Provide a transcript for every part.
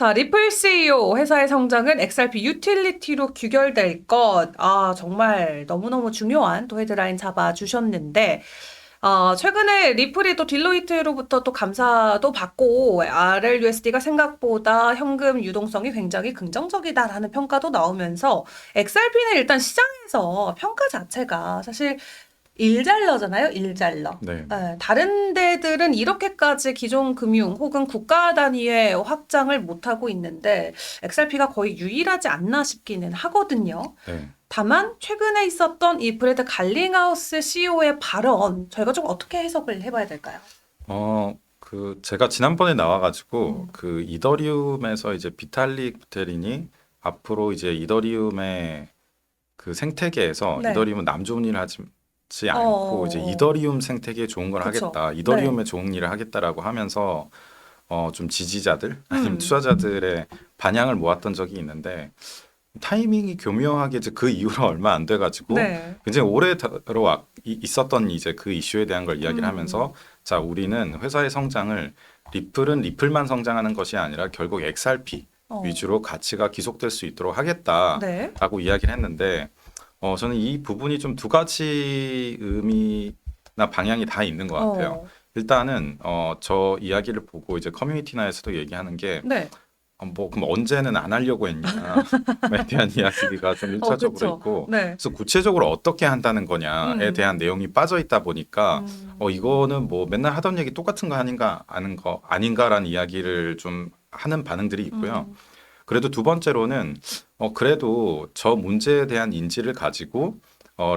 자, 리플 CEO 회사의 성장은 XRP 유틸리티로 규결될 것. 아, 정말 너무너무 중요한 또 헤드라인 잡아주셨는데, 최근에 리플이 또 딜로이트로부터 또 감사도 받고 RLUSD가 생각보다 현금 유동성이 굉장히 긍정적이다라는 평가도 나오면서 XRP는 일단 시장에서 평가 자체가 사실 일잘러잖아요, 일잘러. 네. 예, 다른 데들은 이렇게까지 기존 금융 혹은 국가 단위의 확장을 못하고 있는데 XRP가 거의 유일하지 않나 싶기는 하거든요. 네. 다만 최근에 있었던 이 브래드 갈링하우스 CEO의 발언 저희가 좀 어떻게 해석을 해봐야 될까요? 제가 지난번에 나와가지고 음. 그 이더리움에서 이제 비탈릭 부테린이 앞으로 이제 이더리움의 그 생태계에서 네. 이더리움은 남 좋은 일을 하지 어, 않고 이제 어, 어. 이더리움 생태계에 좋은 걸 그쵸. 하겠다, 네. 이더리움에 좋은 일을 하겠다라고 하면서 좀 지지자들 아니면 음. 투자자들의 반향을 모았던 적이 있는데 타이밍이 교묘하게 이제 그 이후로 얼마 안 돼가지고 네. 굉장히 오래 있었던 이제 그 이슈에 대한 걸 이야기를 하면서 음. 자 우리는 회사의 성장을 리플은 리플만 성장하는 것이 아니라 결국 XRP 어. 위주로 가치가 기속될 수 있도록 네. 하겠다라고 이야기를 했는데 저는 이 부분이 좀 두 가지 의미나 방향이 다 있는 것 같아요. 어. 일단은 저 이야기를 보고 이제 커뮤니티 내에서도 얘기하는 게 네. 그럼 언제는 안 하려고 했냐에 대한 이야기가 좀 일차적으로 그쵸. 있고, 네. 그래서 구체적으로 어떻게 한다는 거냐에 음. 대한 내용이 빠져 있다 보니까, 음. 이거는 뭐 맨날 하던 얘기 똑같은 거 하는 거 아닌가라는 이야기를 좀 하는 반응들이 있고요. 음. 그래도 두 번째로는, 그래도 저 문제에 대한 인지를 가지고,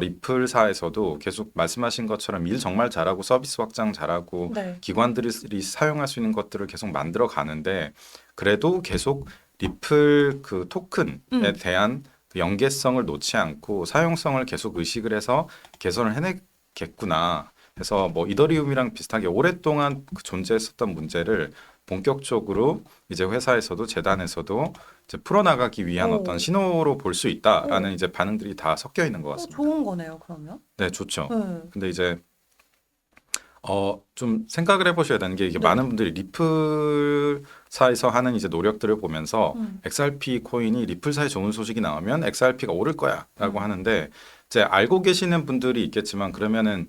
리플사에서도 계속 말씀하신 것처럼 일 정말 잘하고 서비스 확장 잘하고 네. 기관들이 사용할 수 있는 것들을 계속 만들어 가는데 그래도 계속 리플 그 토큰에 음. 대한 그 연계성을 놓지 않고 사용성을 계속 의식을 해서 개선을 해내겠구나. 해서 뭐 이더리움이랑 비슷하게 오랫동안 그 존재했었던 문제를 본격적으로 이제 회사에서도 재단에서도 이제 풀어나가기 위한 어떤 오. 신호로 볼 수 오. 있다라는 이제 반응들이 다 섞여 있는 것 같습니다. 좋은 거네요, 그러면. 네, 좋죠. 네. 근데 이제 좀 생각을 해보셔야 되는 게 이게 네. 많은 분들이 리플사에서 하는 이제 노력들을 보면서 음. XRP 코인이 리플사에 좋은 소식이 나오면 XRP가 오를 거야라고 음. 하는데 이제 알고 계시는 분들이 있겠지만 그러면은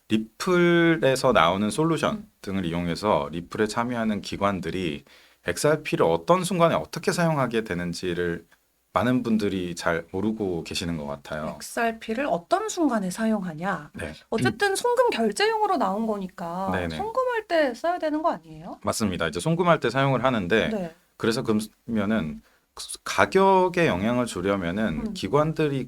리플에서 나오는 솔루션 음. 등을 이용해서 리플에 참여하는 기관들이 XRP를 어떤 순간에 어떻게 사용하게 되는지를 많은 분들이 잘 모르고 계시는 것 같아요. XRP를 어떤 순간에 사용하냐? 네. 어쨌든 송금 결제용으로 나온 거니까 네네. 송금할 때 써야 되는 거 아니에요? 맞습니다. 이제 송금할 때 사용을 하는데 네. 그래서 그러면은 가격에 영향을 주려면은 음. 기관들이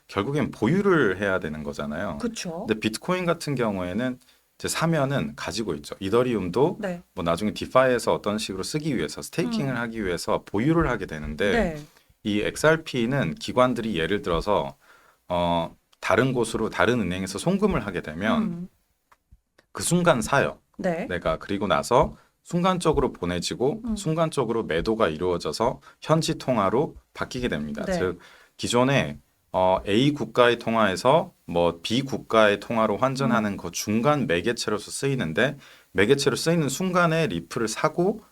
결국엔 보유를 해야 되는 거잖아요. 그쵸. 근데 비트코인 같은 경우에는 이제 사면은 가지고 있죠. 이더리움도 네. 뭐 나중에 디파이에서 어떤 식으로 쓰기 위해서 스테이킹을 음. 하기 위해서 보유를 하게 되는데 네. 이 XRP는 기관들이 예를 들어서 다른 곳으로 다른 은행에서 송금을 하게 되면 음. 그 순간 사요. 네. 내가 그리고 나서 순간적으로 보내지고 음. 순간적으로 매도가 이루어져서 현지 통화로 바뀌게 됩니다. 네. 즉 기존에 A 국가의 통화에서 뭐 B 국가의 통화로 음. 환전하는 그 중간 매개체로서 쓰이는데 매개체로 쓰이는 순간에 리플을 사고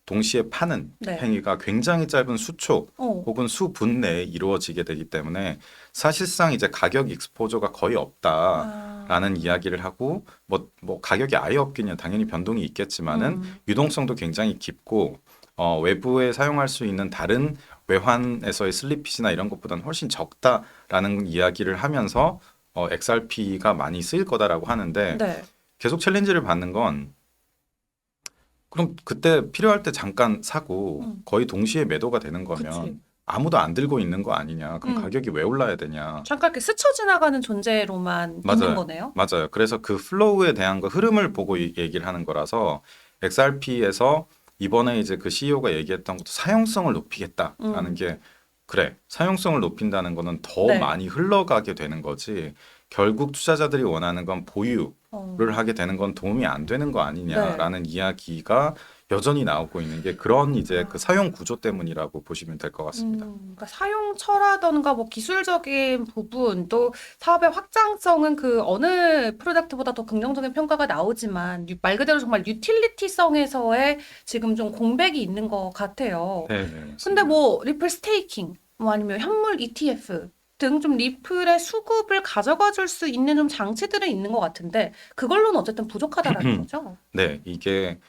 동시에 파는 네. 행위가 굉장히 짧은 수초 어. 혹은 수분 내에 이루어지게 되기 때문에 사실상 이제 가격 익스포저가 거의 없다라는 아. 이야기를 하고 뭐 가격이 아예 없기는 당연히 변동이 있겠지만은 음. 유동성도 굉장히 깊고 외부에 사용할 수 있는 다른 외환에서의 슬리핏이나 이런 것보다는 훨씬 적다라는 이야기를 하면서 XRP가 많이 쓰일 거다라고 하는데 네. 계속 챌린지를 받는 건 그럼 그때 필요할 때 잠깐 사고 음. 거의 동시에 매도가 되는 그치. 거면 아무도 안 들고 있는 거 아니냐? 그럼 음. 가격이 왜 올라야 되냐? 잠깐 이렇게 스쳐 지나가는 존재로만 있는 맞아요. 거네요. 맞아요. 그래서 그 플로우에 대한 거 흐름을 보고 얘기를 하는 거라서 XRP에서 이번에 이제 그 CEO가 얘기했던 것도 사용성을 높이겠다라는 음. 게 그래. 사용성을 높인다는 거는 더 네. 많이 흘러가게 되는 거지. 결국 투자자들이 원하는 건 보유. 어. 를 하게 되는 건 도움이 안 되는 거 네. 아니냐라는 이야기가 여전히 나오고 있는 게 그런 이제 그 사용 구조 때문이라고 보시면 될 것 같습니다. 그러니까 사용처라던가 뭐 기술적인 부분 또 사업의 확장성은 그 어느 프로덕트보다 더 긍정적인 평가가 나오지만 말 그대로 정말 유틸리티성에서의 지금 좀 공백이 있는 것 같아요. 네, 네, 근데 맞습니다. 뭐 리플 스테이킹 뭐 아니면 현물 ETF 등 좀 리플의 수급을 가져가 줄 수 있는 좀 장치들은 있는 것 같은데 그걸로는 어쨌든 부족하다라는 거죠. 네, 이게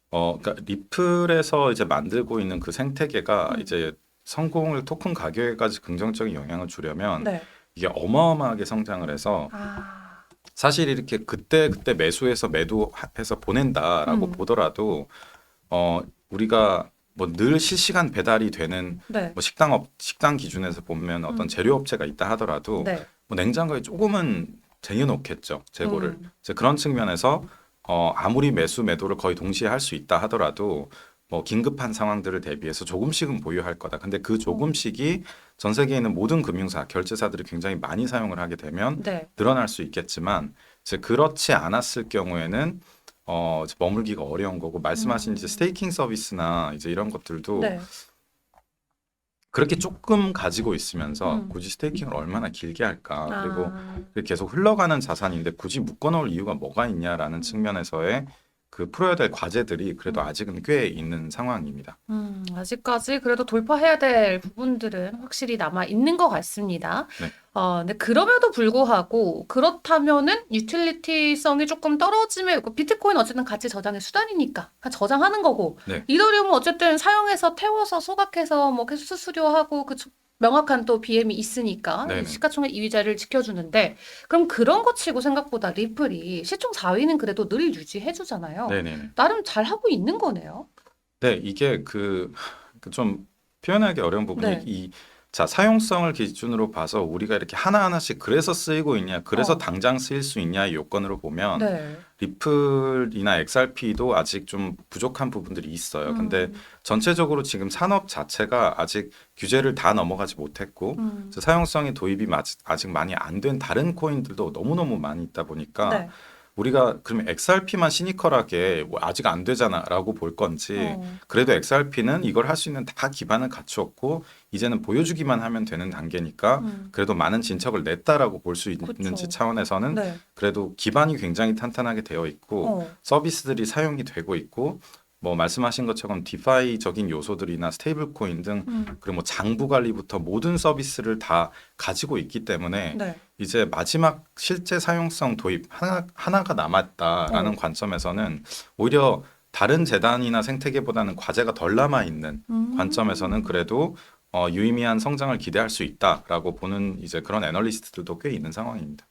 그러니까 리플에서 이제 만들고 있는 그 생태계가 음. 이제 성공을 토큰 가격에까지 긍정적인 영향을 주려면 네. 이게 어마어마하게 성장을 해서 아, 사실 이렇게 그때 매수해서 매도해서 보낸다라고 음. 보더라도 우리가 뭐 늘 실시간 배달이 되는 네. 뭐 식당 기준에서 보면 어떤 음. 제료업체가 있다 하더라도 네. 뭐 냉장고에 조금은 쟁여놓겠죠, 재고를. 음. 이제 그런 측면에서 아무리 매도를 거의 동시에 할 수 있다 하더라도 뭐 긴급한 상황들을 대비해서 조금씩은 보유할 거다. 근데 그 조금씩이 전 세계에 있는 모든 금융사, 결제사들이 굉장히 많이 사용을 하게 되면 네. 늘어날 수 있겠지만 이제 그렇지 않았을 경우에는 이제 머물기가 어려운 거고 말씀하신 이제 스테이킹 서비스나 이제 이런 것들도 네. 그렇게 조금 가지고 있으면서 음. 굳이 스테이킹을 얼마나 길게 할까? 그리고 아. 계속 흘러가는 자산인데 굳이 묶어놓을 이유가 뭐가 있냐라는 측면에서의 그 풀어야 될 과제들이 그래도 아직은 꽤 있는 상황입니다. 아직까지 그래도 돌파해야 될 부분들은 확실히 남아 있는 것 같습니다. 네. 근데 그럼에도 불구하고 그렇다면은 유틸리티성이 조금 떨어짐에 비트코인 어쨌든 가치 저장의 수단이니까 그냥 저장하는 거고 네. 이더리움은 어쨌든 사용해서 태워서 소각해서 뭐 계속 수수료하고 명확한 또 BM이 있으니까 네네. 시가총액 2위자를 지켜주는데 그럼 그런 거 치고 생각보다 리플이 시총 4위는 그래도 늘 유지해주잖아요. 네네네. 나름 잘하고 있는 거네요. 네, 이게 그 좀 표현하기 어려운 부분이 네. 자, 사용성을 기준으로 봐서 우리가 이렇게 하나하나씩 그래서 쓰이고 있냐, 그래서 어. 당장 쓰일 수 있냐의 요건으로 보면 네. 리플이나 XRP도 아직 좀 부족한 부분들이 있어요. 근데 전체적으로 지금 산업 자체가 아직 규제를 다 넘어가지 못했고 이제 사용성이 도입이 아직 많이 안 된 다른 코인들도 너무너무 많이 있다 보니까 네. 우리가 그러면 XRP만 시니컬하게 뭐 아직 안 되잖아라고 볼 건지 어. 그래도 XRP는 이걸 할 수 있는 다 기반을 갖추었고 이제는 보여주기만 하면 되는 단계니까 그래도 많은 진척을 냈다라고 볼 수 있는지 그쵸. 차원에서는 네. 그래도 기반이 굉장히 탄탄하게 되어 있고 서비스들이 사용이 되고 있고 뭐 말씀하신 것처럼 디파이적인 요소들이나 스테이블 코인 등 그리고 뭐 장부 관리부터 모든 서비스를 다 가지고 있기 때문에 네. 이제 마지막 실제 사용성 도입 하나가 남았다라는 어. 관점에서는 오히려 다른 재단이나 생태계보다는 과제가 덜 남아 있는 관점에서는 그래도 유의미한 성장을 기대할 수 있다라고 보는 이제 그런 애널리스트들도 꽤 있는 상황입니다.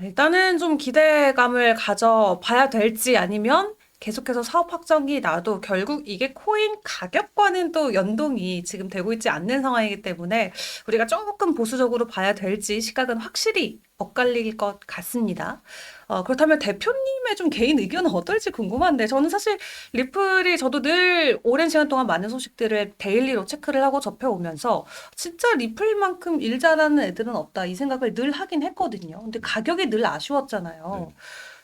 일단은 좀 기대감을 가져봐야 될지 아니면 계속해서 사업 확장이 나도 결국 이게 코인 가격과는 또 연동이 지금 되고 있지 않는 상황이기 때문에 우리가 조금 보수적으로 봐야 될지 시각은 확실히 엇갈릴 것 같습니다. 그렇다면 대표님의 좀 개인 의견은 어떨지 궁금한데 저는 사실 리플이 저도 늘 오랜 시간 동안 많은 소식들을 데일리로 체크를 하고 접해오면서 진짜 리플만큼 일 잘하는 애들은 없다 이 생각을 늘 하긴 했거든요. 근데 가격이 늘 아쉬웠잖아요. 네.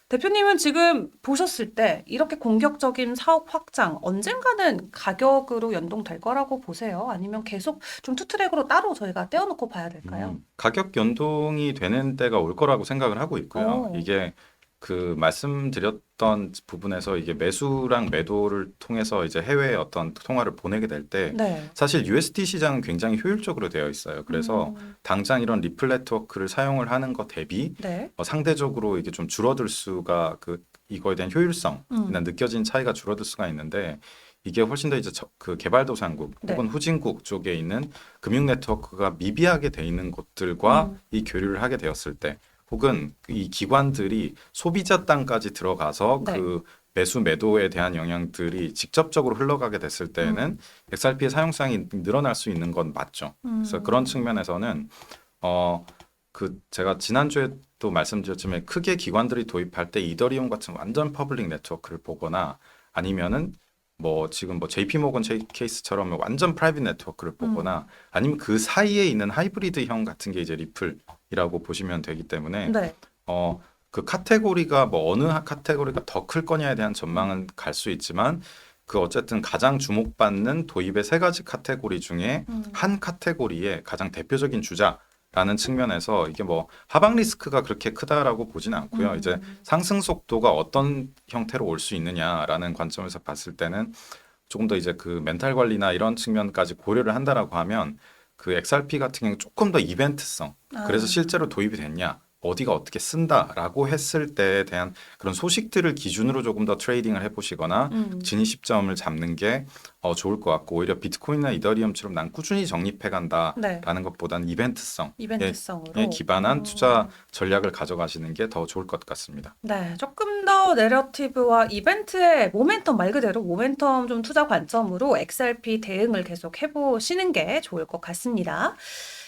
대표님은 지금 보셨을 때 이렇게 공격적인 사업 확장 언젠가는 가격으로 연동될 거라고 보세요? 아니면 계속 좀 투트랙으로 따로 저희가 떼어놓고 봐야 될까요? 가격 연동이 되는 때가 올 거라고 생각을 하고 있고요. 어. 이게 그 말씀드렸던 부분에서 이게 매수랑 매도를 통해서 이제 해외에 어떤 통화를 보내게 될 때 네. 사실 USD 시장은 굉장히 효율적으로 되어 있어요. 그래서 당장 이런 리플 네트워크를 사용을 하는 것 대비 네. 상대적으로 이게 좀 줄어들 수가 이거에 대한 효율성이나 느껴진 차이가 줄어들 수가 있는데 이게 훨씬 더 이제 그 개발도상국 네. 혹은 후진국 쪽에 있는 금융 네트워크가 미비하게 돼 있는 곳들과 이 교류를 하게 되었을 때 혹은 이 기관들이 소비자 땅까지 들어가서 네. 그 매수 매도에 대한 영향들이 직접적으로 흘러가게 됐을 때에는 XRP의 사용성이 늘어날 수 있는 건 맞죠. 그래서 그런 측면에서는 제가 지난주에 또 말씀드렸지만 크게 기관들이 도입할 때 이더리움 같은 완전 퍼블릭 네트워크를 보거나 아니면은 뭐 지금 뭐 JP 모건 케이스처럼 완전 프라이빗 네트워크를 보거나 아니면 그 사이에 있는 하이브리드형 같은 게 이제 리플이라고 보시면 되기 때문에 네. 그 카테고리가 뭐 어느 카테고리가 더 클 거냐에 대한 전망은 갈 수 있지만 그 어쨌든 가장 주목받는 도입의 세 가지 카테고리 중에 한 카테고리의 가장 대표적인 주자라는 측면에서 이게 뭐 하방 리스크가 그렇게 크다라고 보지는 않고요. 이제 상승 속도가 어떤 형태로 올 수 있느냐라는 관점에서 봤을 때는 조금 더 이제 그 멘탈 관리나 이런 측면까지 고려를 한다라고 하면 그 XRP 같은 경우는 조금 더 이벤트성. 그래서 실제로 도입이 됐냐, 어디가 어떻게 쓴다라고 했을 때에 대한 그런 소식들을 기준으로 조금 더 트레이딩을 해보시거나 진입 시점을 잡는 게 좋을 것 같고, 오히려 비트코인이나 이더리움처럼 난 꾸준히 적립해 네. 간다라는 것보다는 이벤트성에 이벤트성으로. 기반한 투자 전략을 가져가시는 게 더 좋을 것 같습니다. 네, 조금 더 내러티브와 이벤트의 모멘텀 말 그대로 모멘텀 좀 투자 관점으로 XRP 대응을 계속 해보시는 게 좋을 것 같습니다.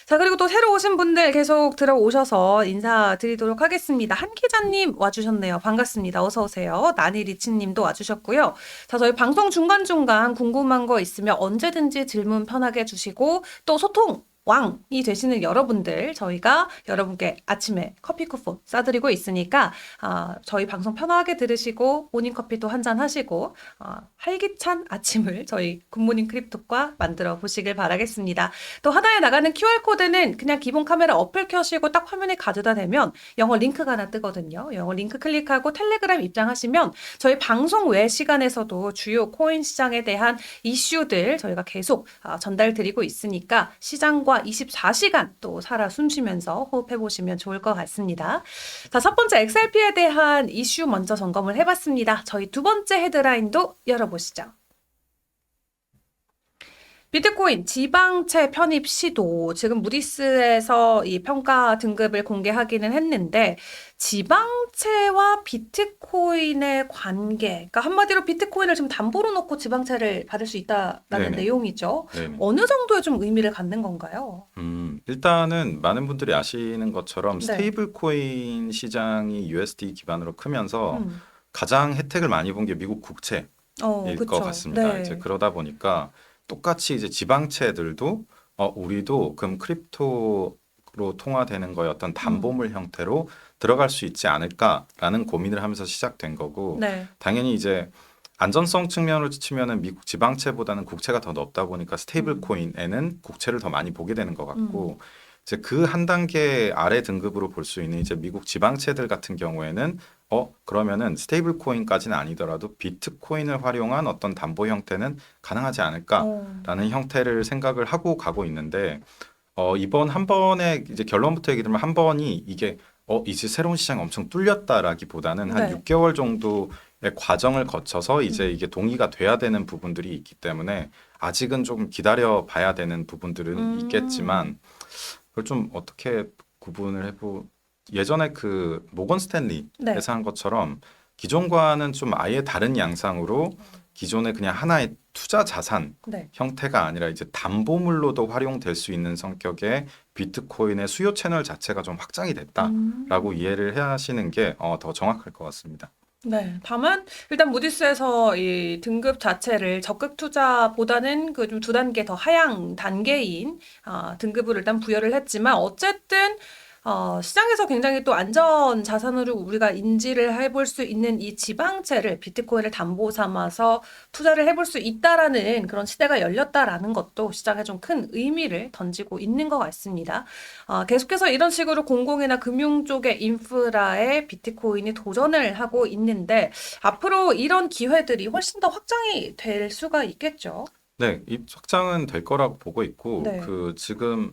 자, 그리고 또 새로 오신 분들 계속 들어오셔서 인사드리도록 하겠습니다. 한 기자님 와주셨네요. 반갑습니다. 어서 오세요. 나니리치님도 와주셨고요. 자, 저희 방송 중간중간 궁금한 거 있으면 언제든지 질문 편하게 주시고 또 소통 왕이 되시는 여러분들, 저희가 여러분께 아침에 커피 쿠폰 싸드리고 있으니까 저희 방송 편하게 들으시고 모닝커피도 한잔 하시고 활기찬 아침을 저희 굿모닝 크립톡과 만들어 보시길 바라겠습니다. 또 하나에 나가는 QR코드는 그냥 기본 카메라 어플 켜시고 딱 화면에 가져다 대면 영어 링크가 하나 뜨거든요. 영어 링크 클릭하고 텔레그램 입장하시면 저희 방송 외 시간에서도 주요 코인 시장에 대한 이슈들 저희가 계속 전달드리고 있으니까 시장과 24시간 또 살아 숨쉬면서 호흡해 보시면 좋을 것 같습니다. 자, 첫 번째 XRP에 대한 이슈 먼저 점검을 해봤습니다. 저희 두 번째 헤드라인도 열어보시죠. 비트코인 지방채 편입 시도, 지금 무디스에서 이 평가 등급을 공개하기는 했는데 지방채와 비트코인의 관계, 그러니까 한마디로 비트코인을 지금 담보로 놓고 지방채를 받을 수 있다라는 네네. 내용이죠. 네네. 어느 정도의 좀 의미를 갖는 건가요? 일단은 많은 분들이 아시는 것처럼 네. 스테이블 코인 시장이 USD 기반으로 크면서 음. 가장 혜택을 많이 본 게 미국 국채일 것 그쵸. 같습니다. 네. 이제 그러다 보니까 똑같이 이제 지방채들도 우리도 그럼 크립토로 통화되는 거에 어떤 담보물 형태로 들어갈 수 있지 않을까라는 고민을 하면서 시작된 거고, 네. 당연히 이제 안전성 측면으로 치면은 미국 지방채보다는 국채가 더 높다 보니까 스테이블 코인에는 국채를 더 많이 보게 되는 것 같고, 이제 그 한 단계 아래 등급으로 볼 수 있는 이제 미국 지방채들 같은 경우에는 그러면은 스테이블 코인까지는 아니더라도 비트코인을 활용한 어떤 담보 형태는 가능하지 않을까라는 형태를 생각을 하고 가고 있는데, 이번 한 번에 이제 결론부터 얘기 들으면 한 번이 이게 이제 새로운 시장이 엄청 뚫렸다라기보다는 한 네. 6개월 정도의 과정을 거쳐서 이제 이게 동의가 돼야 되는 부분들이 있기 때문에 아직은 좀 기다려 봐야 되는 부분들은 있겠지만, 그걸 좀 어떻게 구분을 예전에 그 모건 스탠리에서 네. 한 것처럼 기존과는 좀 아예 다른 양상으로 기존의 그냥 하나의 투자 자산 네. 형태가 아니라 이제 담보물로도 활용될 수 있는 성격의 비트코인의 수요 채널 자체가 좀 확장이 됐다라고 이해를 해 하시는 게 더 정확할 것 같습니다. 네. 다만 일단 무디스에서 이 등급 자체를 적극 투자보다는 그 좀 두 단계 더 하향 단계인 등급을 일단 부여를 했지만 어쨌든 시장에서 굉장히 또 안전 자산으로 우리가 인지를 해볼 수 있는 이 지방채를 비트코인을 담보 삼아서 투자를 해볼 수 있다라는 그런 시대가 열렸다라는 것도 시장에 좀 큰 의미를 던지고 있는 것 같습니다. 계속해서 이런 식으로 공공이나 금융 쪽의 인프라에 비트코인이 도전을 하고 있는데 앞으로 이런 기회들이 훨씬 더 확장이 될 수가 있겠죠. 네, 이 확장은 될 거라고 보고 있고, 네. 그 지금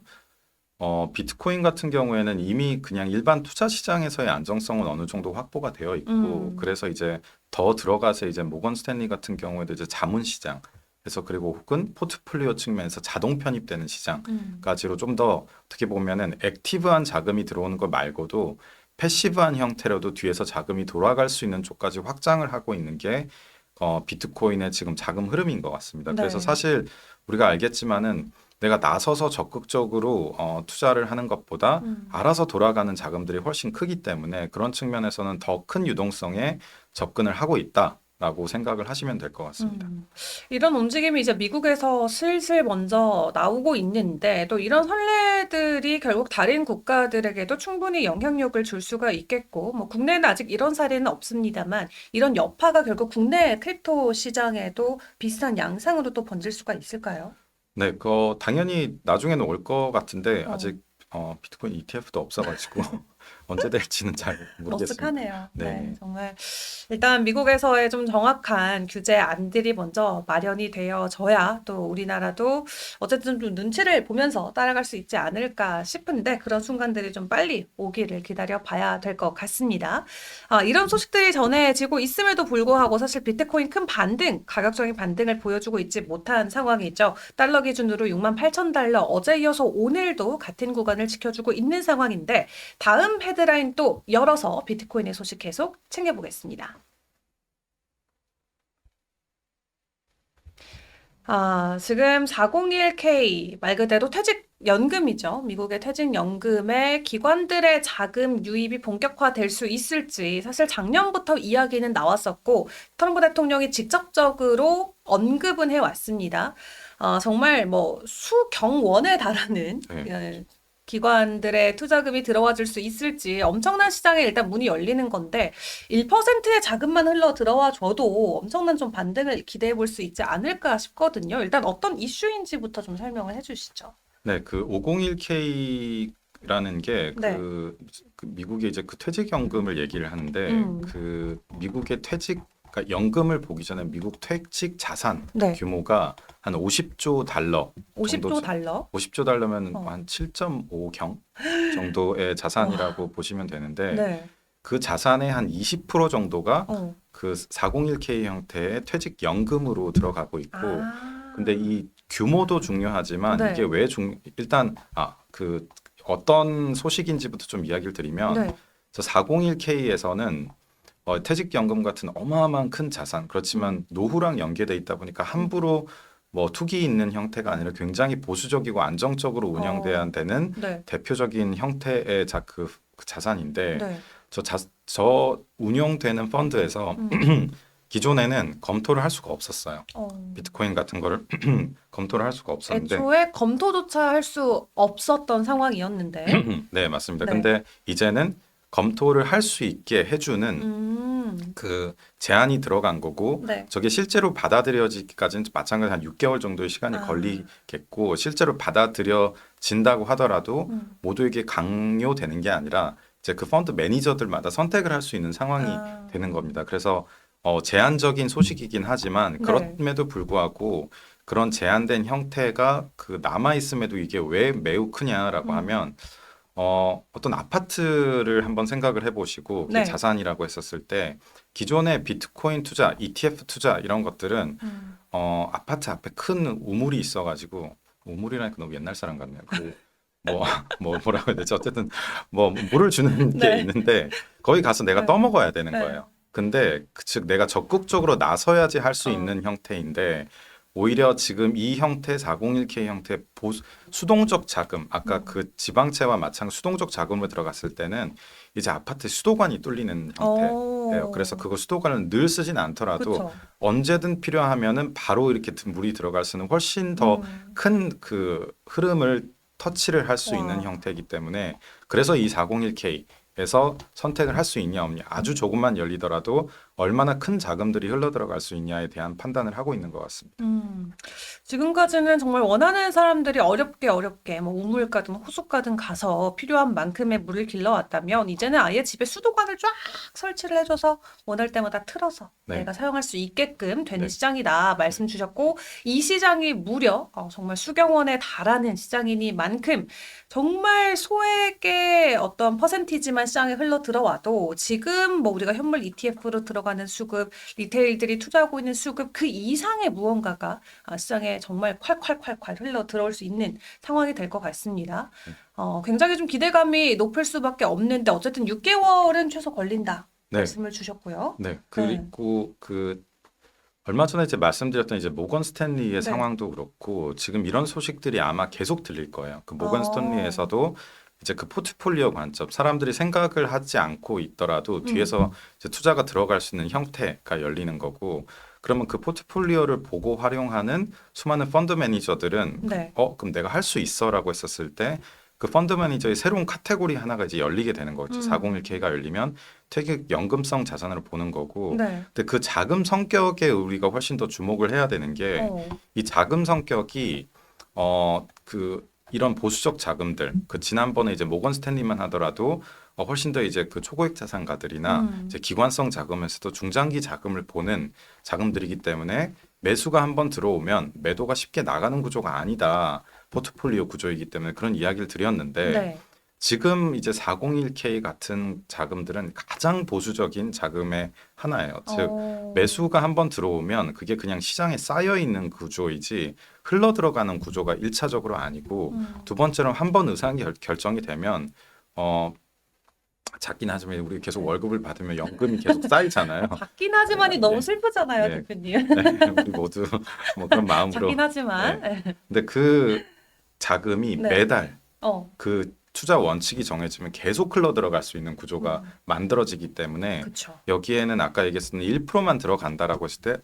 비트코인 같은 경우에는 이미 그냥 일반 투자 시장에서의 안정성은 어느 정도 확보가 되어 있고, 그래서 이제 더 들어가서 이제 모건 스탠리 같은 경우에도 이제 자문 시장, 그래서 그리고 혹은 포트폴리오 측면에서 자동 편입되는 시장까지로 좀 더 어떻게 보면은 액티브한 자금이 들어오는 것 말고도 패시브한 형태로도 뒤에서 자금이 돌아갈 수 있는 쪽까지 확장을 하고 있는 게 비트코인의 지금 자금 흐름인 것 같습니다. 그래서 네. 사실 우리가 알겠지만은 내가 나서서 적극적으로 투자를 하는 것보다 알아서 돌아가는 자금들이 훨씬 크기 때문에 그런 측면에서는 더 큰 유동성에 접근을 하고 있다라고 라고 생각을 하시면 될 것 같습니다. 이런 움직임이 이제 미국에서 슬슬 먼저 나오고 있는데 또 이런 선례들이 결국 다른 국가들에게도 충분히 영향력을 줄 수가 있겠고 뭐 국내는 아직 이런 사례는 없습니다만 이런 여파가 결국 국내 크립토 시장에도 비슷한 양상으로 또 번질 수가 있을까요? 네, 당연히 나중에는 올 것 같은데 어. 아직 비트코인 ETF도 없어가지고 언제 될지는 잘 모르겠습니다. 머쓱하네요. 네, 네. 정말 일단 미국에서의 좀 정확한 규제 안들이 먼저 마련이 되어져야 또 우리나라도 어쨌든 좀 눈치를 보면서 따라갈 수 있지 않을까 싶은데 그런 순간들이 좀 빨리 오기를 기다려 봐야 될 것 같습니다. 이런 소식들이 전해지고 있음에도 불구하고 사실 비트코인 큰 반등, 가격적인 반등을 보여주고 있지 못한 상황이죠. 달러 기준으로 68,000달러, 어제 이어서 오늘도 같은 구간을 지켜주고 있는 상황인데 다음 헤드라인 또 열어서 비트코인의 소식 계속 챙겨보겠습니다. 지금 401k 말 그대로 퇴직연금이죠. 미국의 퇴직연금에 기관들의 자금 유입이 본격화될 수 있을지 사실 작년부터 이야기는 나왔었고 트럼프 대통령이 직접적으로 언급은 해왔습니다. 정말 뭐 수경원에 달하는 네. 기관들의 투자금이 들어와 줄 수 있을지 엄청난 시장에 일단 문이 열리는 건데 1%의 자금만 흘러 들어와 줘도 엄청난 좀 반등을 기대해 볼 수 있지 않을까 싶거든요. 일단 어떤 이슈인지부터 좀 설명을 해 주시죠. 네, 그 501k라는 게 네. 그 미국의 이제 그 퇴직연금을 얘기를 하는데 음. 그 미국의 그러니까 연금을 보기 전에 미국 퇴직 자산 네. 규모가 한 50조 달러 50조 달러. 50조 달러면 어. 한 7.5경 정도의 자산이라고 보시면 되는데 네. 그 자산의 한 20% 정도가 어. 그 401k 형태의 퇴직연금으로 들어가고 있고 근데 이 규모도 중요하지만 네. 이게 일단 그 어떤 소식인지부터 좀 이야기를 드리면 네. 저 401k에서는 퇴직연금 같은 어마어마한 큰 자산 그렇지만 노후랑 연계돼 있다 보니까 함부로 뭐 투기 있는 형태가 아니라 굉장히 보수적이고 안정적으로 운영돼야 되는 네. 대표적인 형태의 그 자산인데 네. 저 운용되는 펀드에서 기존에는 검토를 할 수가 없었어요. 비트코인 같은 거를 검토를 할 수가 없었는데 애초에 검토조차 할 수 없었던 상황이었는데. 네, 맞습니다. 네. 근데 이제는 검토를 할 수 있게 해주는 그 제한이 들어간 거고 네. 저게 실제로 받아들여지기까지는 마찬가지로 한 6개월 정도의 시간이 걸리겠고 실제로 받아들여진다고 하더라도 모두에게 강요되는 게 아니라 이제 그 펀드 매니저들마다 선택을 할 수 있는 상황이 되는 겁니다. 그래서 제한적인 소식이긴 하지만 그럼에도 불구하고 그런 제한된 형태가 그 남아 있음에도 이게 왜 매우 크냐라고 하면 어떤 아파트를 한번 생각을 해보시고 그게 네. 자산이라고 했었을 때 기존의 비트코인 투자, ETF 투자 이런 것들은 아파트 앞에 큰 우물이 있어가지고 우물이라니까 너무 옛날 사람 같네요. 뭐라고 해야 되지? 어쨌든 뭐 물을 주는 게 네. 있는데 거기 가서 내가 네. 떠먹어야 되는 네. 거예요. 근데 즉 내가 적극적으로 나서야지 할 수 있는 형태인데 오히려 지금 이 형태 401k 형태 수동적 자금 아까 그 지방채와 마찬가지 수동적 자금을 들어갔을 때는 이제 아파트 수도관이 뚫리는 형태예요. 그래서 그거 수도관을 늘 쓰진 않더라도 그쵸. 언제든 필요하면은 바로 이렇게 물이 들어갈 수는 훨씬 더 큰 그 흐름을 터치를 할 수 있는 형태이기 때문에 그래서 이 401k에서 선택을 할 수 있냐 없냐 아주 조금만 열리더라도 얼마나 큰 자금들이 흘러들어갈 수 있냐에 대한 판단을 하고 있는 것 같습니다. 지금까지는 정말 원하는 사람들이 어렵게 뭐 우물 가든 호수 가든 가서 필요한 만큼의 물을 길러왔다면 이제는 아예 집에 수도관을 쫙 설치를 해줘서 원할 때마다 틀어서 네. 내가 사용할 수 있게끔 되는 네. 시장이다 말씀 주셨고 이 시장이 무려 정말 수경원에 달하는 시장이니만큼 정말 소액의 어떤 퍼센티지만 시장에 흘러 들어와도 지금 뭐 우리가 현물 ETF로 들어가는 수급, 리테일들이 투자하고 있는 수급 그 이상의 무언가가 시장에 정말 콸콸콸콸 흘러 들어올 수 있는 상황이 될 것 같습니다. 굉장히 좀 기대감이 높을 수밖에 없는데 어쨌든 6개월은 최소 걸린다 네. 말씀을 주셨고요. 네. 그리고 얼마 전에 이제 말씀드렸던 이제 모건 스탠리의 네. 상황도 그렇고 지금 이런 소식들이 아마 계속 들릴 거예요. 그 모건 스탠리에서도 이제 그 포트폴리오 관점, 사람들이 생각을 하지 않고 있더라도 음. 뒤에서 이제 투자가 들어갈 수 있는 형태가 열리는 거고, 그러면 그 포트폴리오를 보고 활용하는 수많은 펀드 매니저들은 네. 그럼 내가 할 수 있어라고 했었을 때 그 펀드 매니저의 새로운 카테고리 하나가 이제 열리게 되는 거죠. 401k가 열리면 퇴직 연금성 자산을 보는 거고, 네. 근데 그 자금 성격에 우리가 훨씬 더 주목을 해야 되는 게 어. 이 자금 성격이 그 이런 보수적 자금들, 그 지난번에 이제 모건 스탠리만 하더라도 훨씬 더 이제 그 초고액 자산가들이나 이제 기관성 자금에서도 중장기 자금을 보는 자금들이기 때문에 매수가 한번 들어오면 매도가 쉽게 나가는 구조가 아니다. 포트폴리오 구조이기 때문에 그런 이야기를 드렸는데, 네. 지금 이제 401k 같은 자금들은 가장 보수적인 자금의 하나예요. 즉 매수가 한번 들어오면 그게 그냥 시장에 쌓여 있는 구조이지 흘러 들어가는 구조가 일차적으로 아니고, 두 번째로 한번 의사결정이 결정이 되면 작긴 하지만 우리 계속 월급을 받으면 연금이 계속 쌓이잖아요. 작긴 하지만이 너무 네. 슬프잖아요, 네. 대표님. 네, 우리 모두 뭐 그런 마음으로. 작긴 하지만. 근데 그 자금이 네. 매달 어. 그 투자 원칙이 정해지면 계속 흘러 들어갈 수 있는 구조가 만들어지기 때문에 그쵸. 여기에는 아까 얘기했던 1%만 들어간다라고 했을 때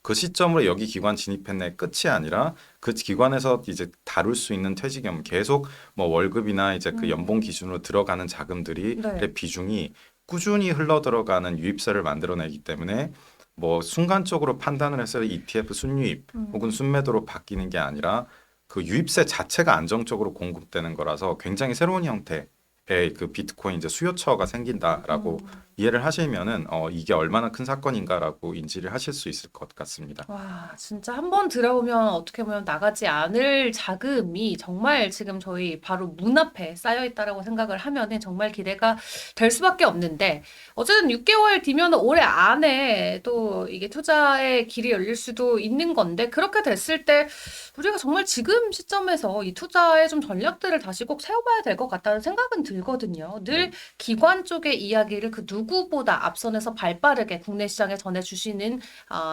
그 시점으로 여기 기관 진입했네 끝이 아니라 그 기관에서 이제 다룰 수 있는 퇴직금 계속 뭐 월급이나 이제 그 연봉 기준으로 들어가는 자금들이 네. 비중이 꾸준히 흘러 들어가는 유입세를 만들어내기 때문에 뭐 순간적으로 판단을 해서 ETF 순유입 혹은 순매도로 바뀌는 게 아니라 그 유입세 자체가 안정적으로 공급되는 거라서 굉장히 새로운 형태의 그 비트코인 이제 수요처가 생긴다라고 이해를 하시면은 이게 얼마나 큰 사건인가라고 인지를 하실 수 있을 것 같습니다. 와, 진짜 한 번 들어오면 어떻게 보면 나가지 않을 자금이 정말 지금 저희 바로 문 앞에 쌓여 있다라고 생각을 하면은 정말 기대가 될 수밖에 없는데, 어쨌든 6개월 뒤면 올해 안에 또 이게 투자의 길이 열릴 수도 있는 건데, 그렇게 됐을 때 우리가 정말 지금 시점에서 이 투자의 좀 전략들을 다시 꼭 세워봐야 될 것 같다는 생각은 들거든요. 늘 기관 쪽의 이야기를 그 누구보다 앞선에서 발빠르게 국내 시장에 전해주시는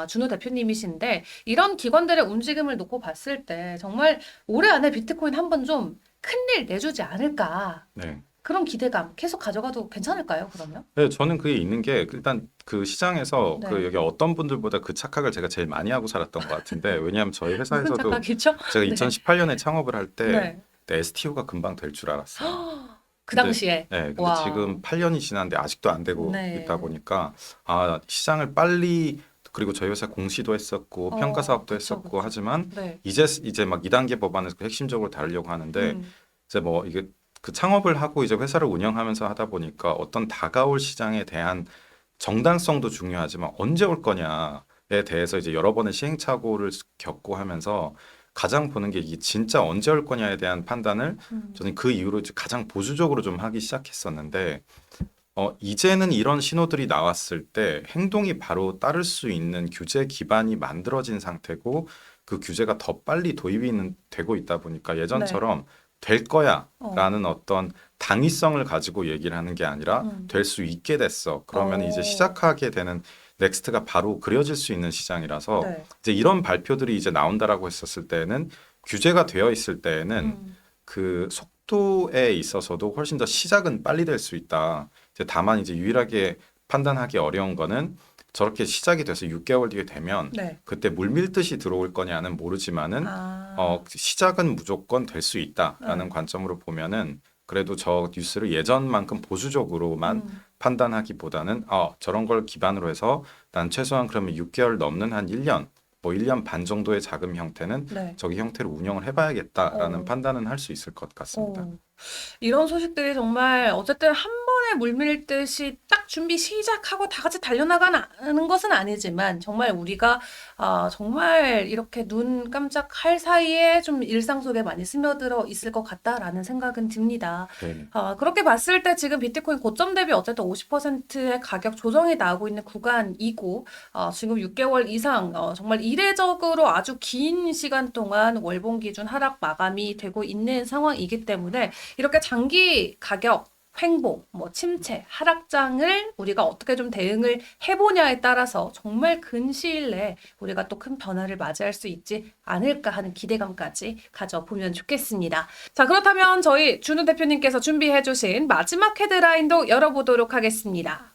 준호 대표님이신데, 이런 기관들의 움직임을 놓고 봤을 때 정말 올해 안에 비트코인 한번 좀 큰일 내주지 않을까, 네. 그런 기대감 계속 가져가도 괜찮을까요, 그러면? 네, 저는 그게 있는 게 일단 그 시장에서 네. 그 여기 어떤 분들보다 그 착각을 제가 제일 많이 하고 살았던 것 같은데, 왜냐하면 저희 무슨 회사에서도 착각이죠? 제가 네. 2018년에 창업을 할 때 네. STO가 금방 될 줄 알았어요. 그 근데 당시에. 네, 근데 와. 지금 8년이 지났는데 아직도 안 되고 네. 있다 보니까 시장을 빨리, 그리고 저희 회사 공시도 했었고 평가 사업도 그쵸, 했었고 그쵸. 하지만 네. 이제 막 2단계 법안에서 핵심적으로 다루려고 하는데 음. 이제 뭐 이게 그 창업을 하고 이제 회사를 운영하면서 하다 보니까 어떤 다가올 시장에 대한 정당성도 중요하지만 언제 올 거냐에 대해서 이제 여러 번의 시행착오를 겪고 하면서 가장 보는 게 이게 진짜 언제 올 거냐에 대한 판단을 저는 그 이후로 이제 가장 보수적으로 좀 하기 시작했었는데, 이제는 이런 신호들이 나왔을 때 행동이 바로 따를 수 있는 규제 기반이 만들어진 상태고, 그 규제가 더 빨리 되고 있다 보니까 예전처럼 될 거야라는 어떤 당위성을 가지고 얘기를 하는 게 아니라 될 수 있게 됐어. 그러면 이제 시작하게 되는 넥스트가 바로 그려질 수 있는 시장이라서 네. 이제 이런 발표들이 이제 나온다라고 했었을 때는, 규제가 되어 있을 때에는 그 속도에 있어서도 훨씬 더 시작은 빨리 될 수 있다. 이제 다만 이제 유일하게 판단하기 어려운 거는 저렇게 시작이 돼서 6개월 뒤에 되면 네. 그때 물밀듯이 들어올 거냐는 모르지만은 아. 시작은 무조건 될 수 있다라는 관점으로 보면은 그래도 저 뉴스를 예전만큼 보수적으로만 판단하기보다는 저런 걸 기반으로 해서 난 최소한 그러면 6개월 넘는 한 1년, 뭐 1년 반 정도의 자금 형태는 네. 저기 형태로 운영을 해봐야겠다라는 판단은 할 수 있을 것 같습니다. 이런 소식들이 정말 어쨌든 한 번에 물밀듯이 딱 준비 시작하고 다 같이 달려나가는 것은 아니지만, 정말 우리가 정말 이렇게 눈 깜짝할 사이에 좀 일상 속에 많이 스며들어 있을 것 같다라는 생각은 듭니다. 네. 그렇게 봤을 때 지금 비트코인 고점 대비 어쨌든 50%의 가격 조정이 나오고 있는 구간이고, 지금 6개월 이상 정말 이례적으로 아주 긴 시간 동안 월봉 기준 하락 마감이 되고 있는 상황이기 때문에 이렇게 장기 가격 횡보, 뭐 침체, 하락장을 우리가 어떻게 좀 대응을 해보냐에 따라서 정말 근시일 내에 우리가 또 큰 변화를 맞이할 수 있지 않을까 하는 기대감까지 가져보면 좋겠습니다. 자, 그렇다면 저희 준우 대표님께서 준비해주신 마지막 헤드라인도 열어보도록 하겠습니다.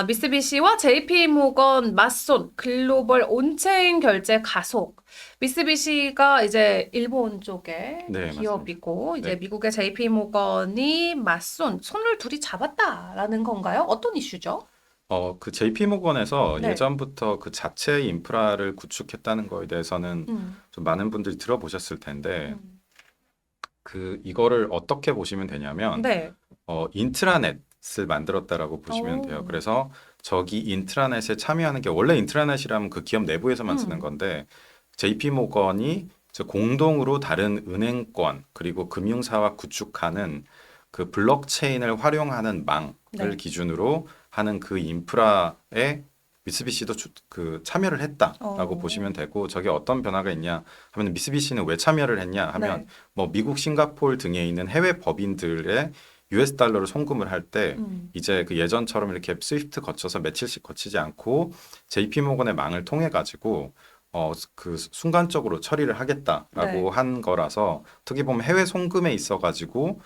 미쓰비시와 JP모건 맞손 글로벌 온체인 결제 가속. 미쓰비시가 이제 일본 쪽의 네, 기업이고 이제 네. 미국의 JP모건이 맞손 손을 둘이 잡았다라는 건가요? 어떤 이슈죠? 그 JP 모건에서 네. 예전부터 그 자체 인프라를 구축했다는 거에 대해서는 음, 좀 많은 분들이 들어보셨을 텐데 음. 그 이거를 어떻게 보시면 되냐면 네. 인트라넷을 만들었다라고 보시면 돼요. 오. 그래서 저기 인트라넷에 참여하는 게 원래 인트라넷이라면 그 기업 내부에서만 쓰는 음. 건데 JP 모건이 공동으로 다른 은행권 그리고 금융사와 구축하는 그 블록체인을 활용하는 망을 네. 기준으로 하는 그 인프라에 미쓰비시도 그 참여를 했다라고 어. 보시면 되고 저게 어떤 변화가 있냐 하면 미쓰비시는 왜 참여를 했냐 하면 네. 뭐 미국, 싱가포르 등에 있는 해외 법인들의 US 달러를 송금을 할 때 음. 이제 그 예전처럼 이렇게 스위프트 거쳐서 며칠씩 거치지 않고 JP 모건의 망을 통해 가지고 그 순간적으로 처리를 하겠다라고 네. 한 거라서 어떻게 보면 해외 송금에 있어 가지고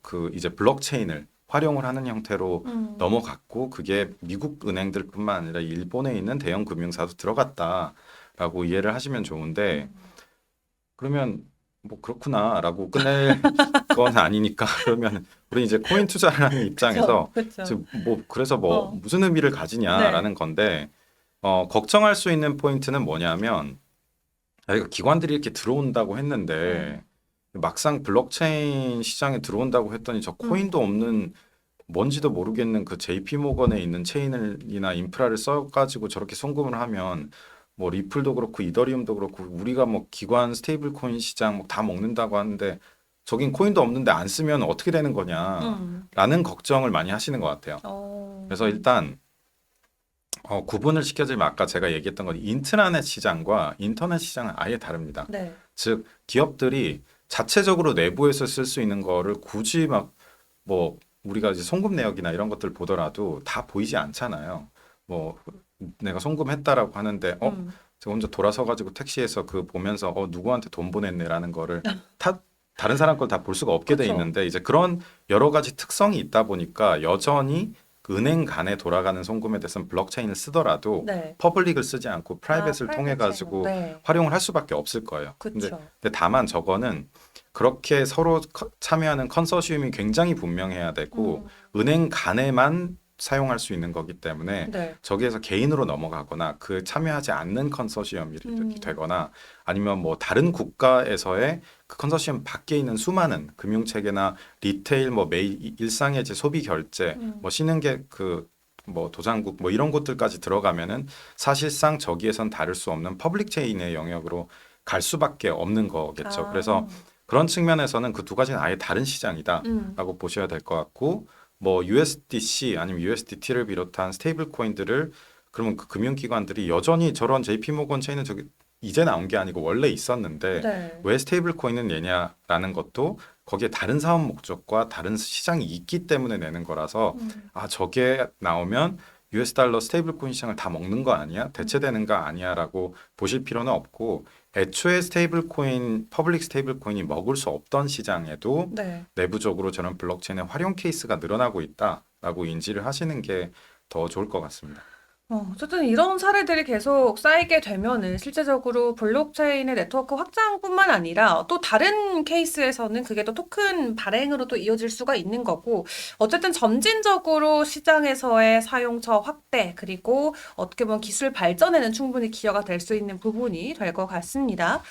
그 이제 블록체인을 활용을 하는 형태로 넘어갔고 그게 미국 은행들뿐만 아니라 일본에 있는 대형 금융사도 들어갔다라고 이해를 하시면 좋은데 그러면 뭐 그렇구나라고 끝낼 건 아니니까 그러면 우리 이제 코인 투자를 하는 입장에서 그렇죠. 지금 뭐 그래서 뭐 어. 무슨 의미를 가지냐라는 건데 걱정할 수 있는 포인트는 뭐냐면 이거 기관들이 이렇게 들어온다고 했는데 막상 블록체인 시장에 들어온다고 했더니 저 코인도 없는 뭔지도 모르겠는 그 JP 모건에 있는 체인이나 인프라를 써가지고 저렇게 송금을 하면 뭐 리플도 그렇고 이더리움도 그렇고 우리가 뭐 기관 스테이블 코인 시장 뭐 다 먹는다고 하는데 저긴 코인도 없는데 안 쓰면 어떻게 되는 거냐라는 걱정을 많이 하시는 것 같아요. 그래서 일단 구분을 시켜주면 아까 제가 얘기했던 건 인트라넷 시장과 인터넷 시장은 아예 다릅니다. 네. 즉 기업들이 자체적으로 내부에서 쓸 수 있는 거를 굳이 막 뭐 우리가 이제 송금 내역이나 이런 것들 보더라도 다 보이지 않잖아요. 뭐 내가 송금했다라고 하는데 제가 혼자 돌아서 가지고 택시에서 그 보면서 누구한테 돈 보냈네라는 거를 다른 사람 걸 다 볼 수가 없게 돼 그쵸. 있는데 이제 그런 여러 가지 특성이 있다 보니까 여전히 그 은행 간에 돌아가는 송금에 대해서는 블록체인을 쓰더라도 네. 퍼블릭을 쓰지 않고 프라이빗을 통해 프라이빗 가지고 체인으로. 네. 활용을 할 수밖에 없을 거예요. 그쵸. 근데 다만 저거는 그렇게 서로 참여하는 컨소시엄이 굉장히 분명해야 되고 은행 간에만 사용할 수 있는 거기 때문에 네. 저기에서 개인으로 넘어가거나 그 참여하지 않는 컨소시엄이 되거나 아니면 뭐 다른 국가에서의 그 컨소시엄 밖에 있는 수많은 금융체계나 리테일 뭐 매일 일상의 제 소비 결제 뭐 신흥계 그 뭐 도장국 뭐 이런 곳들까지 들어가면은 사실상 저기에선 다룰 수 없는 퍼블릭 체인의 영역으로 갈 수밖에 없는 거겠죠. 그래서 그런 측면에서는 그 두 가지는 아예 다른 시장이다라고 보셔야 될 것 같고 뭐 USDC 아니면 USDT를 비롯한 스테이블 코인들을 그러면 그 금융기관들이 여전히 저런 JP모건 체인은 저기 이제 나온 게 아니고 원래 있었는데 네. 왜 스테이블 코인은 내냐라는 것도 거기에 다른 사업 목적과 다른 시장이 있기 때문에 내는 거라서 저게 나오면 US 달러 스테이블 코인 시장을 다 먹는 거 아니야? 대체되는 거 아니야라고 보실 필요는 없고 애초에 스테이블 코인, 퍼블릭 스테이블 코인이 먹을 수 없던 시장에도 네. 내부적으로 저런 블록체인의 활용 케이스가 늘어나고 있다라고 인지를 하시는 게 더 좋을 것 같습니다. 어쨌든 이런 사례들이 계속 쌓이게 되면은 실제적으로 블록체인의 네트워크 확장뿐만 아니라 또 다른 케이스에서는 그게 또 토큰 발행으로도 이어질 수가 있는 거고 어쨌든 점진적으로 시장에서의 사용처 확대 그리고 어떻게 보면 기술 발전에는 충분히 기여가 될 수 있는 부분이 될 것 같습니다.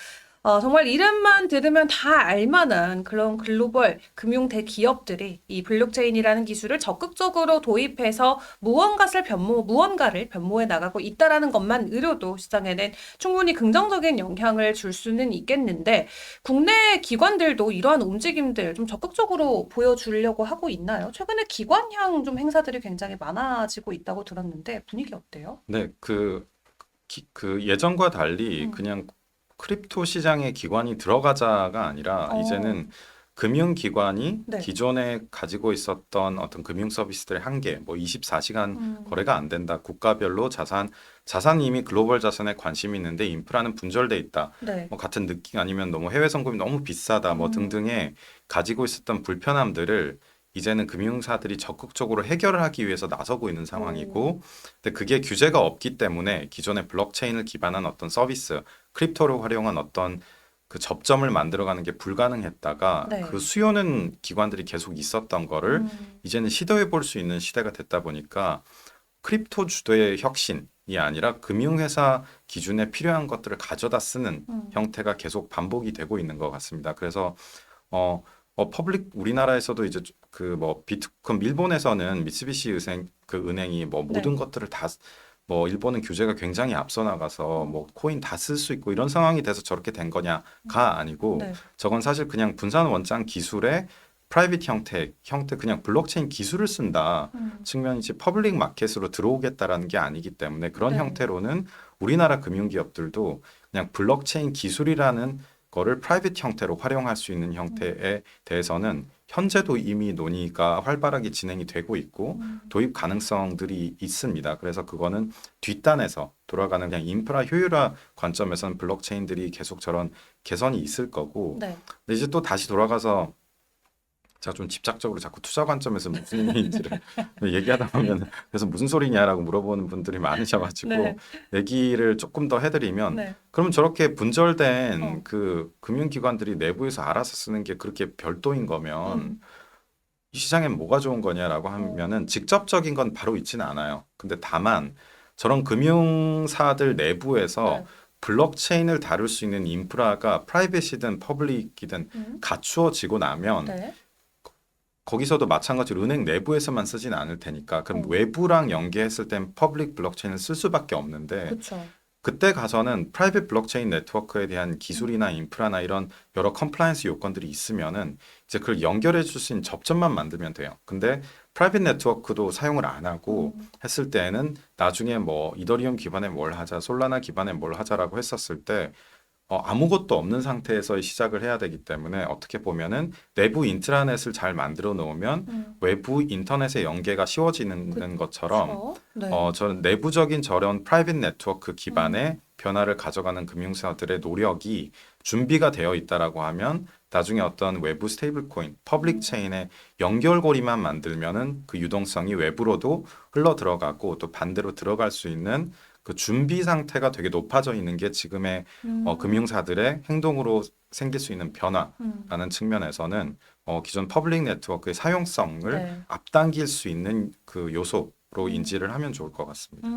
정말 이름만 들으면 다 알만한 그런 글로벌 금융 대기업들이 이 블록체인이라는 기술을 적극적으로 도입해서 무언가를 변모해 나가고 있다라는 것만으로도 시장에는 충분히 긍정적인 영향을 줄 수는 있겠는데 국내 기관들도 이러한 움직임들 좀 적극적으로 보여주려고 하고 있나요? 최근에 기관향 좀 행사들이 굉장히 많아지고 있다고 들었는데 분위기 어때요? 네, 그 예전과 달리 음. 그냥 크립토 시장에 기관이 들어가자가 아니라 어. 이제는 금융기관이 네. 기존에 가지고 있었던 어떤 금융 서비스들의 한계, 뭐 24시간 음. 거래가 안 된다, 국가별로 자산이 이미 글로벌 자산에 관심이 있는데 인프라는 분절돼 있다, 네. 뭐 같은 느낌 아니면 너무 해외 송금이 너무 비싸다, 뭐 등등의 가지고 있었던 불편함들을 이제는 금융사들이 적극적으로 해결을 하기 위해서 나서고 있는 상황이고, 근데 그게 규제가 없기 때문에 기존의 블록체인을 기반한 어떤 서비스, 크립토를 활용한 어떤 그 접점을 만들어가는 게 불가능했다가 네. 그 수요는 기관들이 계속 있었던 거를 이제는 시도해 볼 수 있는 시대가 됐다 보니까 크립토 주도의 혁신이 아니라 금융회사 기준에 필요한 것들을 가져다 쓰는 형태가 계속 반복이 되고 있는 것 같습니다. 그래서 퍼블릭 우리나라에서도 이제 그 뭐 비트코인 일본에서는 미쓰비시 은행이 뭐 네. 모든 것들을 다 뭐 일본은 규제가 굉장히 앞서 나가서 뭐 코인 다 쓸 수 있고 이런 상황이 돼서 저렇게 된 거냐가 아니고 네. 저건 사실 그냥 분산 원장 기술의 프라이빗 형태 그냥 블록체인 기술을 쓴다 측면이지 퍼블릭 마켓으로 들어오겠다라는 게 아니기 때문에 그런 네. 형태로는 우리나라 금융기업들도 그냥 블록체인 기술이라는 거를 프라이빗 형태로 활용할 수 있는 형태에 대해서는 현재도 이미 논의가 활발하게 진행이 되고 있고 도입 가능성들이 있습니다. 그래서 그거는 뒷단에서 돌아가는 그냥 인프라 효율화 관점에서는 블록체인들이 계속 저런 개선이 있을 거고, 네. 근데 이제 또 다시 돌아가서 제가 좀 집착적으로 자꾸 투자 관점에서 무슨 의미인지를 얘기하다 보면 그래서 무슨 소리냐라고 물어보는 분들이 많으셔가지고 네. 얘기를 조금 더 해드리면 네. 그러면 저렇게 분절된 어. 그 금융기관들이 내부에서 알아서 쓰는 게 그렇게 별도인 거면 이 시장엔 뭐가 좋은 거냐라고 하면은 직접적인 건 바로 있지는 않아요. 근데 다만 저런 금융사들 내부에서 네. 블록체인을 다룰 수 있는 인프라가 프라이빗이든 퍼블릭이든 갖추어지고 나면 네. 거기서도 마찬가지로 은행 내부에서만 쓰진 않을 테니까 그럼 어. 외부랑 연계했을 땐 퍼블릭 블록체인을 쓸 수밖에 없는데 그렇죠. 그때 가서는 프라이빗 블록체인 네트워크에 대한 기술이나 인프라나 이런 여러 컴플라이언스 요건들이 있으면은 이제 그걸 연결해 줄 수 있는 접점만 만들면 돼요. 근데 프라이빗 네트워크도 사용을 안 하고 했을 때에는 나중에 뭐 이더리움 기반에 뭘 하자, 솔라나 기반에 뭘 하자라고 했었을 때 아무것도 없는 상태에서 시작을 해야 되기 때문에 어떻게 보면은 내부 인트라넷을 잘 만들어 놓으면 외부 인터넷의 연계가 쉬워지는 것처럼 그렇죠. 네. 저는 내부적인 저런 프라이빗 네트워크 기반의 변화를 가져가는 금융사들의 노력이 준비가 되어 있다라고 하면 나중에 어떤 외부 스테이블 코인, 퍼블릭 체인의 연결고리만 만들면은 그 유동성이 외부로도 흘러 들어가고 또 반대로 들어갈 수 있는 그 준비 상태가 되게 높아져 있는 게 지금의 금융사들의 행동으로 생길 수 있는 변화라는 측면에서는 기존 퍼블릭 네트워크의 사용성을 네. 앞당길 수 있는 그 요소로 인지를 하면 좋을 것 같습니다.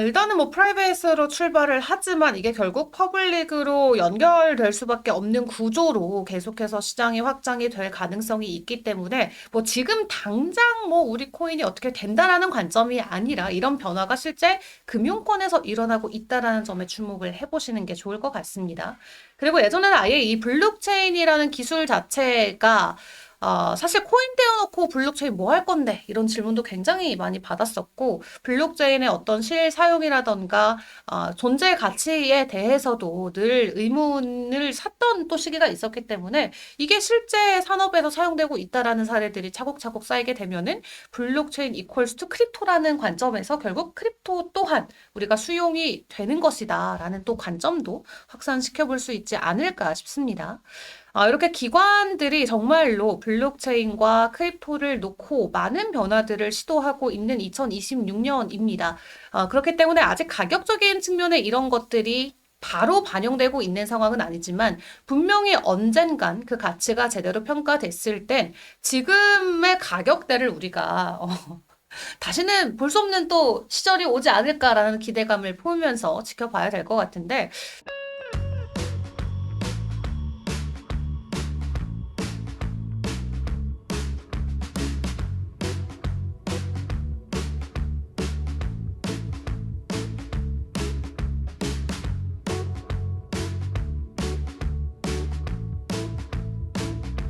일단은 뭐 프라이빗으로 출발을 하지만 이게 결국 퍼블릭으로 연결될 수밖에 없는 구조로 계속해서 시장이 확장이 될 가능성이 있기 때문에 뭐 지금 당장 뭐 우리 코인이 어떻게 된다라는 관점이 아니라 이런 변화가 실제 금융권에서 일어나고 있다라는 점에 주목을 해보시는 게 좋을 것 같습니다. 그리고 예전에는 아예 이 블록체인이라는 기술 자체가 사실 코인 떼어놓고 블록체인 뭐 할 건데? 이런 질문도 굉장히 많이 받았었고, 블록체인의 어떤 실사용이라던가, 존재 가치에 대해서도 늘 의문을 샀던 또 시기가 있었기 때문에, 이게 실제 산업에서 사용되고 있다라는 사례들이 차곡차곡 쌓이게 되면은, 블록체인 이퀄스 투 크립토라는 관점에서 결국 크립토 또한 우리가 수용이 되는 것이다 라는 또 관점도 확산시켜 볼 수 있지 않을까 싶습니다. 이렇게 기관들이 정말로 블록체인과 크립토를 놓고 많은 변화들을 시도하고 있는 2026년입니다. 그렇기 때문에 아직 가격적인 측면에 이런 것들이 바로 반영되고 있는 상황은 아니지만 분명히 언젠간 그 가치가 제대로 평가됐을 땐 지금의 가격대를 우리가 다시는 볼 수 없는 또 시절이 오지 않을까라는 기대감을 보면서 지켜봐야 될 것 같은데